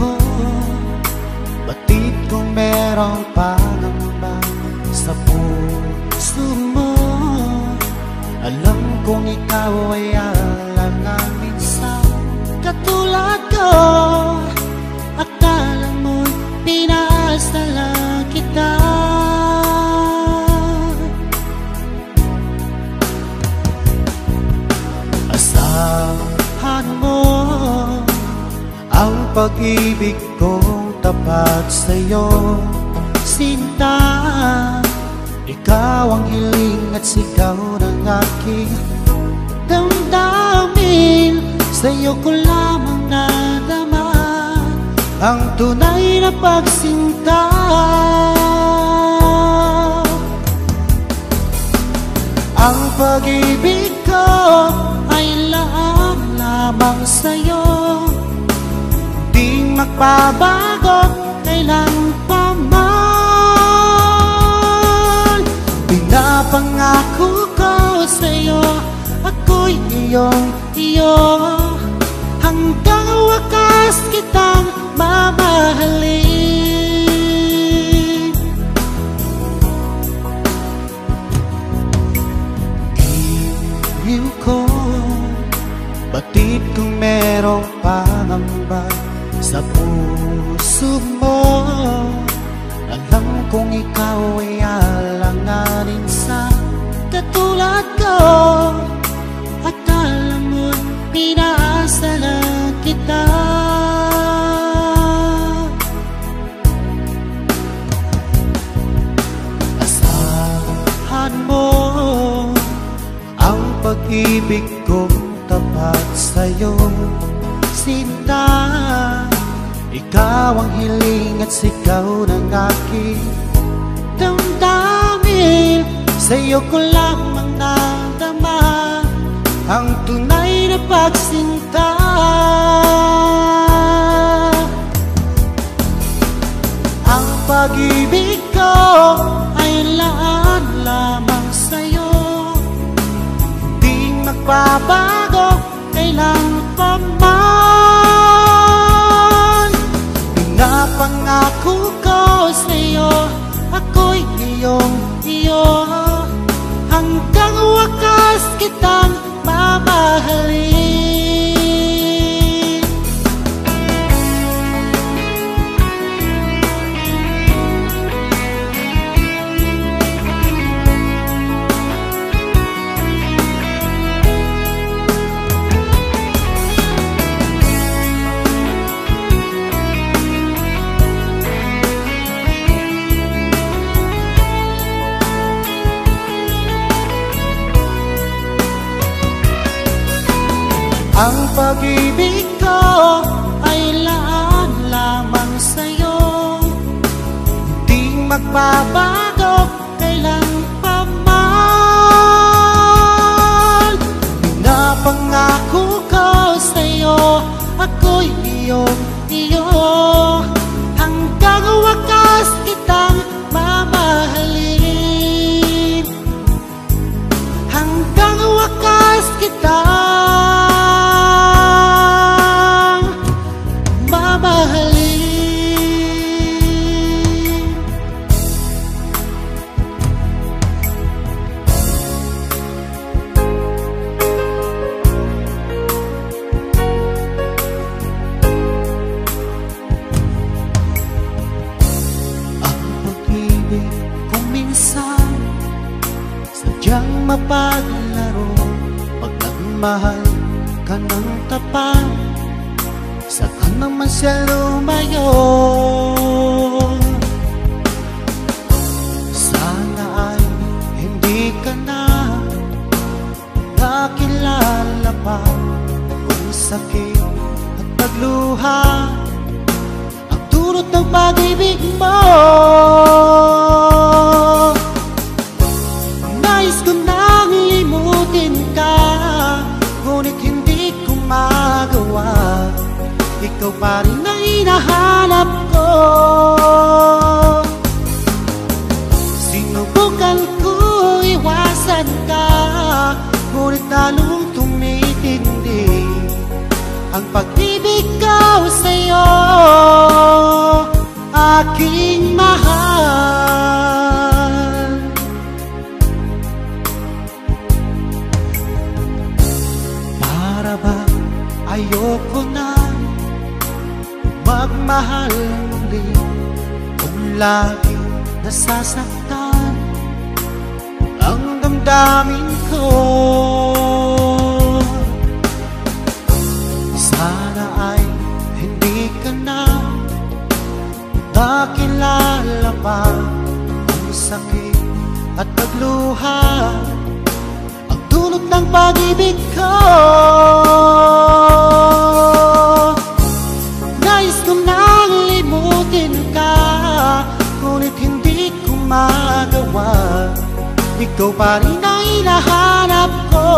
ko, batid kung merong pangamba sa puso mo. Alam kong ikaw ay alangan minsan katulad ko. Akala mo'y pinaasa lang kita. Asahan mo ang pag-ibig kong tapat sa'yo, sinta. Ikaw ang hiling at sigaw ng aking damdamin. Sa'yo ko lamang nadama ang tunay na pagsinta. Ang pag-ibig ko ay laan lamang sa'yo, di magbabago kailan pa man. Pinapangako ko sa'yo, ako'y iyong-iyo, hanggang wakas kitang mamahalin. Iniw ko, batid kung merong pangamba sa puso mo. Alam kong ikaw ay alanganin sa katulad ko. Akala mo'y pinaasa lang kita. Asahan mo ang pag-ibig kong tapat sa'yo, sinta. Ikaw ang hiling at sigaw ng aking damdamin. Sa'yo ko lamang nadama ang tunay na pagsinta. Ang pag-ibig ko ay laan lamang sa'yo, di magbabago kailan pa man. Pinapangako ko sa'yo, ako'y iyong-iyo, hanggang wakas kitang mamahalin. Ang pag-ibig ko ay laan lamang sa'yo, di magbabago kailan pa man. Pinapangako ko sa'yo, ako'y iyong-iyo, hanggang wakas kitang mamahalin. Hanggang wakas kitang sadyang mapaglaro. Pag nagmahal ka ng tapat, saka naman siya lumayo. Sana ay hindi ka na nakilala pa kung sakit at pagluha ang dulot ng pag-ibig mo. Nais ko nang limutin ka, ngunit hindi ko magawa. Ikaw pa rin ang hinahanap ko. Sinubukan ko iwasan ka, ngunit lalong tumitindi ang pag-ibig ko sa'yo. magmahal muli kung lagi nasasaktan ang damdamin ko. Sana ay hindi ka na nakilala pa ang sakit at pagluha, ang dulot ng pag-ibig ko. Nais kong nang limutin ka, ngunit hindi ko magawa. Ikaw pa rin ang hinahanap ko.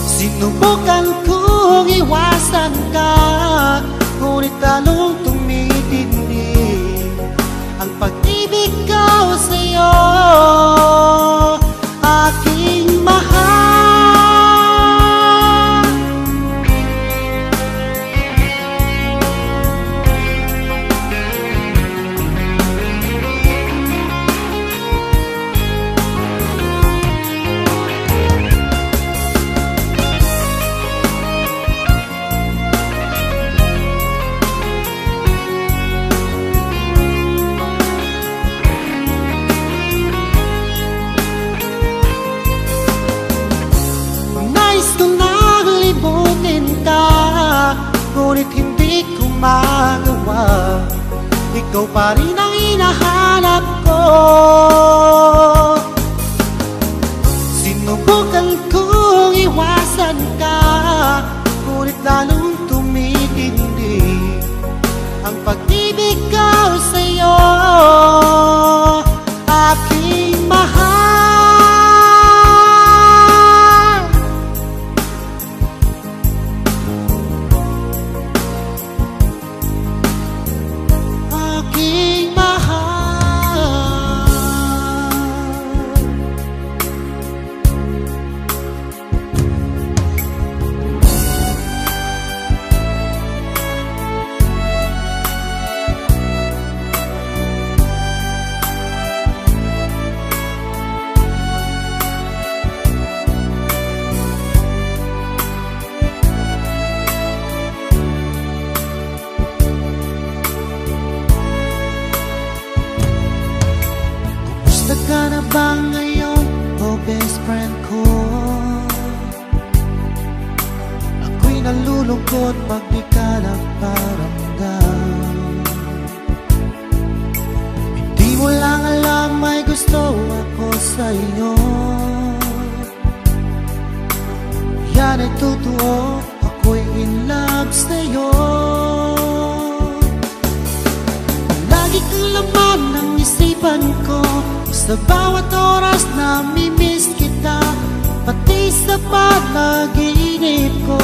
Sinubukan kong iwasan ka, ngunit lalong tumitindi ang pag-ibig ko sa'yo, aking mahal. Ngunit hindi ko magawa. Ikaw pa rin ang hinahanap ko. Sinubukan kong iwasan ka, ngunit lalong tumitindi ang pag-ibig ko sa'yo, aking mahal. Ka na ba ngayon, oh best friend ko? Ako'y nalulungkot pag di ka nagparamdam. Hindi mo lang alam, may gusto ako sa'yo. Yan ay totoo, ako'y in love sa'yo. Lagi kang laman ng isipan ko, sa bawat oras namimiss kita, pati sa panaginip ko.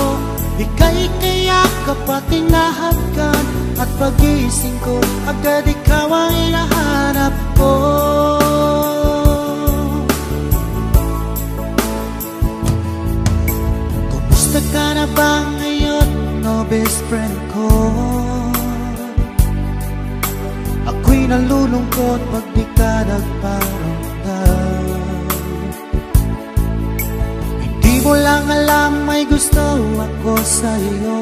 Ika'y kayakap at tinahagkan, at pag-ising ko agad ikaw ang hinahanap ko. Kumusta ka na ba ngayon, no best friend ko? Ako'y nalulungkot pag di ka nagparamdam. Hindi mo lang alam, may gusto ako sa'yo.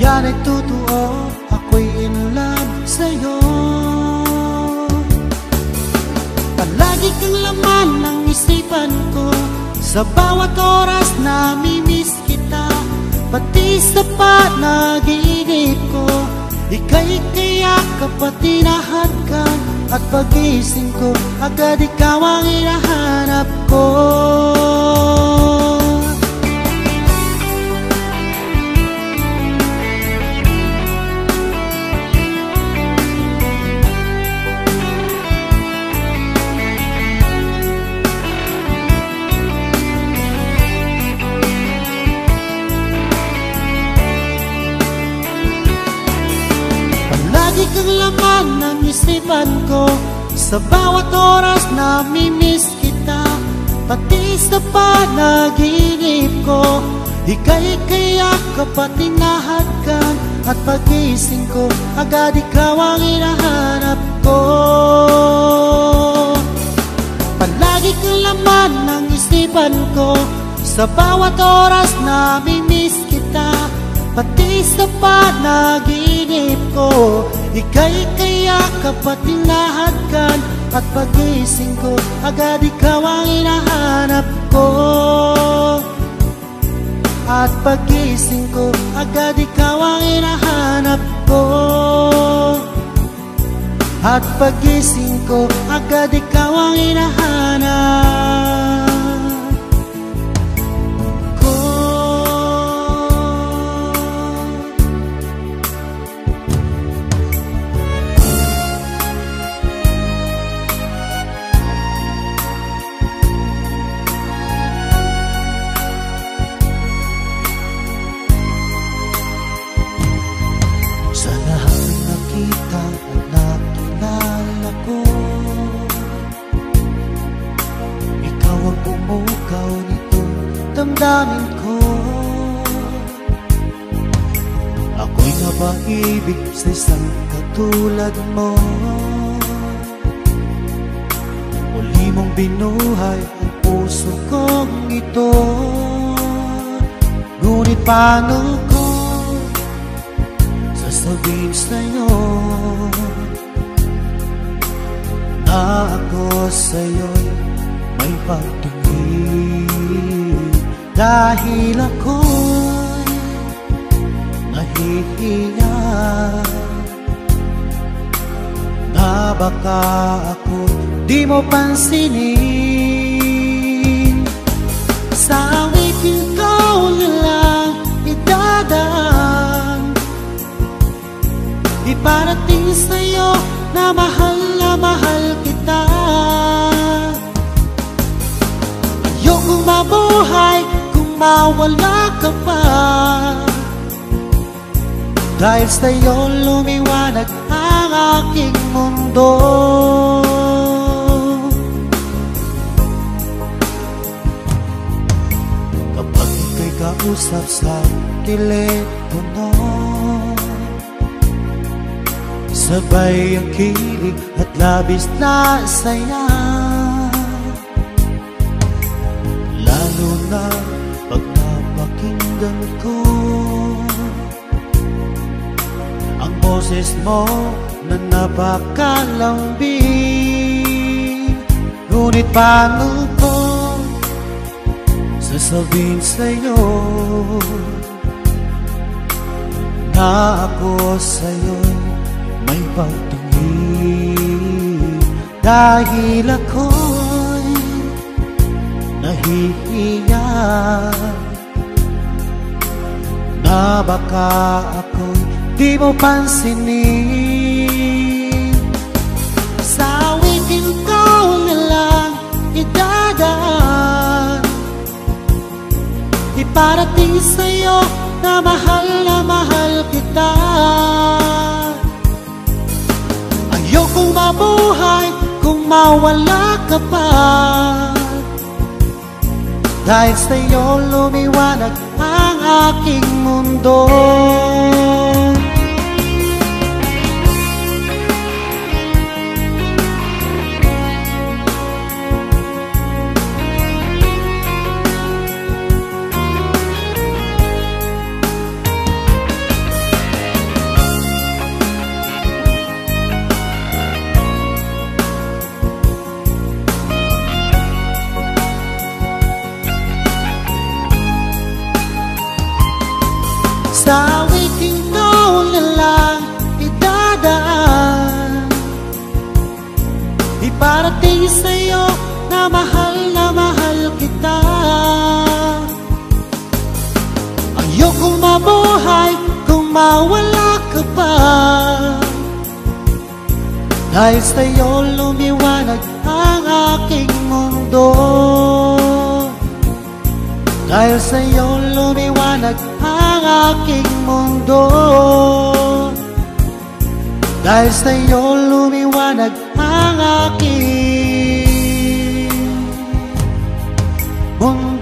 Yan ay totoo, ako'y in love sa'yo. Palagi kang laman ng isipan ko, sa bawat oras namimiss kita, pati sa panaginip ko. Ika'y kayakap at tinahagkan, at pag-ising ko agad ikaw ang hinahanap ko. Lagi kang laman ng isipan ko, sa bawat oras namimiss kita, pati sa panaginip ko. Ika'y kayakap at tinahagkan, at pag-ising ko agad ikaw ang hinahanap ko. Palagi kang laman ng isipan ko, Sa bawat oras namimiss kita, pati sa panaginip ko. Ika'y kayakap at tinahadkan, at pagising ko agad ikaw ang hinahanap ko. At pagising ko agad ikaw ang hinahanap ko. At pagising ko agad ikaw ang hinahanap ko. Sa lahat ng nakita at nakilala ko, ikaw ang pumukaw nitong damdamin ko. Ako'y napaibig sa isang katulad mo. Muli mong binuhay ang puso kong ito. Ngunit paano ko sasabihin sa'yo na ako sa'yo'y may pagtingin? Dahil ako'y nahihiya na baka ako di mo pansinin. Sa awitin ko nilang idadaan, iparating sa'yo na mahal kita. Ayokong mabuhay kung mawala ka pa, dahil sa'yo lumiwanag ang aking mundo. Kapag ika'y kausap sa telepono, sabay ang kilig at labis na saya. Lalo na pag napakinggan ko ang boses mo na napakalambing. Ngunit paano ko sasabihin sa'yo na ako sa'yo'y may pagtingin? Dahil ako'y nahihiya na baka ako'y di mo pansinin. Sa awitin ko nilang idadaan, iparating sa'yo na mahal kita. Ayokong mabuhay kung mawala ka pa, dahil sa'yo lumiwanag ang aking mundo. Sa awitin ko nilang idadaan, iparating sa'yo na mahal kita. Ayokong mabuhay kung mawala ka pa, dahil sa'yo lumiwanag ang aking mundo. Dahil sa'yo lumiwanag ang aking mundo. Dahil sa'yo lumiwanag ang aking mundo.